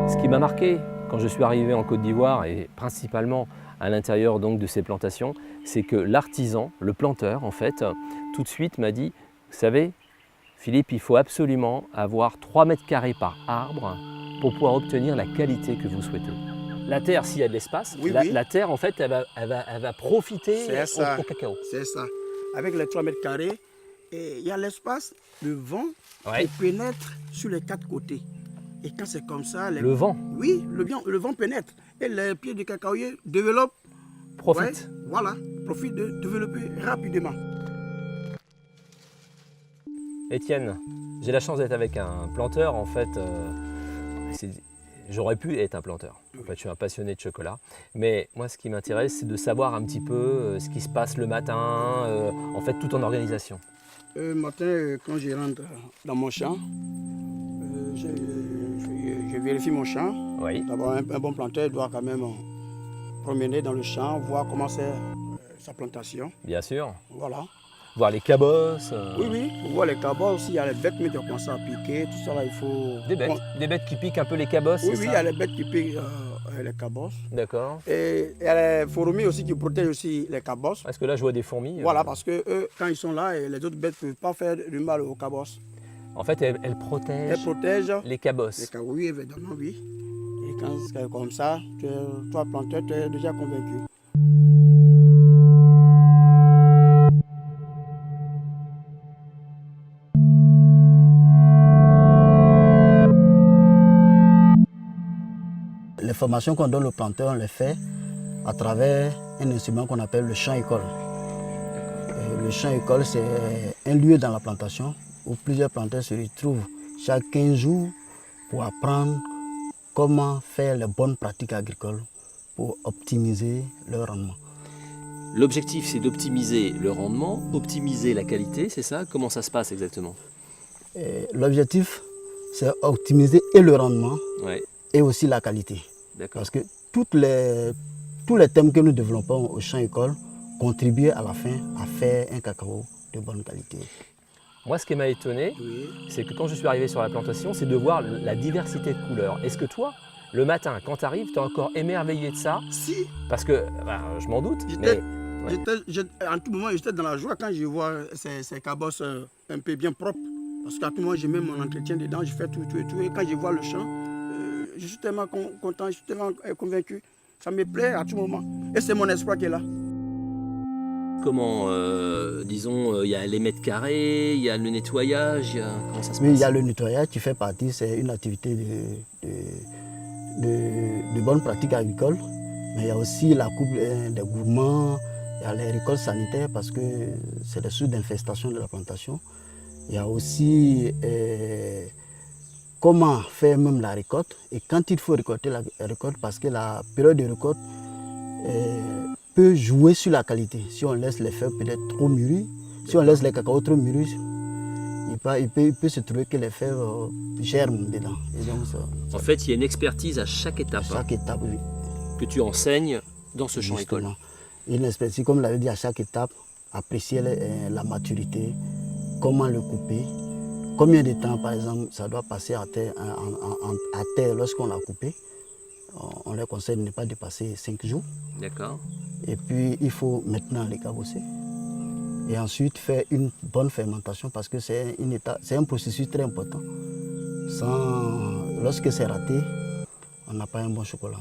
Ce qui m'a marqué quand je suis arrivé en Côte d'Ivoire et principalement à l'intérieur donc de ces plantations, c'est que l'artisan, le planteur en fait, tout de suite m'a dit, vous savez, Philippe, il faut absolument avoir 3 mètres carrés par arbre pour pouvoir obtenir la qualité que vous souhaitez. La terre, s'il y a de l'espace, Oui, la terre en fait, elle va profiter au cacao. C'est ça. Avec les 3 mètres carrés, il y a l'espace, le vent Ouais. qui pénètre sur les 4 côtés. Et quand c'est comme ça... Le vent. Oui, le vent pénètre. Et les pieds du cacaoyer développent... Profite. Ouais, voilà, profite de développer rapidement. Étienne, j'ai la chance d'être avec un planteur. En fait, j'aurais pu être un planteur. En fait, je suis un passionné de chocolat. Mais moi, ce qui m'intéresse, c'est de savoir un petit peu ce qui se passe le matin, en fait, tout en organisation. Le matin, quand je rentre dans mon champ, je vérifie mon champ. Oui. D'abord, un bon planteur doit quand même promener dans le champ, voir comment c'est sa plantation. Bien sûr. Voilà. Voir les cabosses. Oui, pour voir les cabosses, il y a les bêtes qui ont commencé à piquer, tout ça là, il faut... Des bêtes qui piquent un peu les cabosses, Oui, c'est il ça? y a les bêtes qui piquent les cabosses. D'accord. Et il y a les fourmis aussi qui protègent aussi les cabosses. Parce que là, je vois des fourmis. Voilà, parce que eux, quand ils sont là, les autres bêtes ne peuvent pas faire du mal aux cabosses. En fait, elles protègent les cabosses. Oui, évidemment, oui. Et quand c'est comme ça, toi, planteur, tu es déjà convaincu. Les formations qu'on donne aux planteurs, on les fait à travers un instrument qu'on appelle le champ-école. Le champ-école, c'est un lieu dans la plantation où plusieurs planteurs se retrouvent chaque 15 jours pour apprendre comment faire les bonnes pratiques agricoles pour optimiser leur rendement. L'objectif, c'est d'optimiser le rendement, optimiser la qualité, c'est ça? Comment ça se passe exactement? L'objectif, c'est optimiser et le rendement et aussi la qualité. Parce que tous les thèmes que nous développons au champ-école contribuent à la fin à faire un cacao de bonne qualité. Moi, ce qui m'a étonné, c'est que quand je suis arrivé sur la plantation, c'est de voir la diversité de couleurs. Est-ce que toi, le matin, quand tu arrives, tu es encore émerveillé de ça? Si. Parce que, je m'en doute, en tout moment, j'étais dans la joie quand je vois ces cabosses un peu bien propres. Parce qu'à tout moment, je mets mon entretien dedans, je fais tout. Et quand je vois le champ, je suis tellement content, je suis tellement convaincu. Ça me plaît à tout moment. Et c'est mon espoir qui est là. Comment, disons, il y a les mètres carrés, il y a le nettoyage, comment ça se passe? Oui, il y a le nettoyage qui fait partie, c'est une activité de bonne pratique agricole. Mais il y a aussi la coupe des gourmands, il y a les récoltes sanitaires parce que c'est des sources d'infestation de la plantation. Il y a aussi comment faire même la récolte et quand il faut récolter la récolte parce que la période de récolte peut jouer sur la qualité. Si on laisse les fèves peut-être trop mûries, si on laisse les cacaos trop mûris, il peut se trouver que les fèves germent dedans. Et donc, en fait, il y a une expertise à chaque étape. À chaque étape, oui. Que tu enseignes dans ce champ-école. Une expertise, comme l'avait dit, à chaque étape, apprécier la maturité, comment le couper, combien de temps, par exemple, ça doit passer à terre lorsqu'on l'a coupé. On leur conseille de ne pas dépasser 5 jours. D'accord. Et puis, il faut maintenant les cabosser. Et ensuite, faire une bonne fermentation parce que c'est un processus très important. Lorsque c'est raté, on n'a pas un bon chocolat.